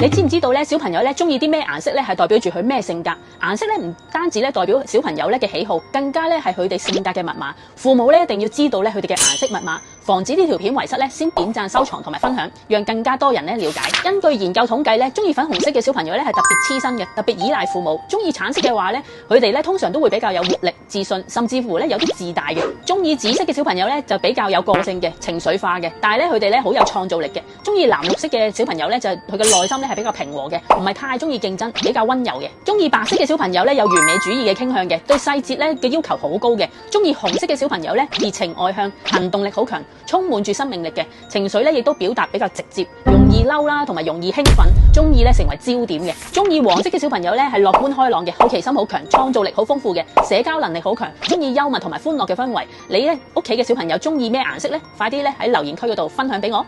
你知唔知道咧？小朋友咧中意啲咩顏色咧，係代表住佢咩性格？顏色咧唔單止咧代表小朋友咧嘅喜好，更加咧係佢哋性格嘅密碼。父母咧一定要知道咧佢哋嘅顏色密碼，防止呢條片遺失咧，先點讚、收藏同埋分享，讓更加多人咧了解。根據研究統計咧，中意粉紅色嘅小朋友咧係特別黐身嘅，特別依賴父母。中意橙色嘅話咧，佢哋咧通常都會比較有活力、自信，甚至乎咧有啲自大嘅。中意紫色嘅小朋友咧就比較有個性嘅、情緒化嘅，但係咧佢哋咧好有創造力嘅。中意藍綠色嘅小朋友咧就佢嘅內心咧係比較平和嘅，唔係太中意競爭，比較溫柔嘅。中意白色嘅小朋友咧有完美主義嘅傾向嘅，對細節咧嘅要求好高嘅。中意紅色嘅小朋友咧熱情外向，行動力好強，充滿住生命力嘅，情緒咧亦都表達比較直接，容易嬲啦，同埋容易興奮，中意咧成為焦點嘅。中意黃色嘅小朋友咧係樂觀開朗嘅，好奇心好強，創造力好豐富嘅，社交能力好強，中意幽默同埋歡樂嘅氛圍。你咧屋企嘅小朋友中意咩顏色呢？快啲咧喺留言區嗰度分享俾我。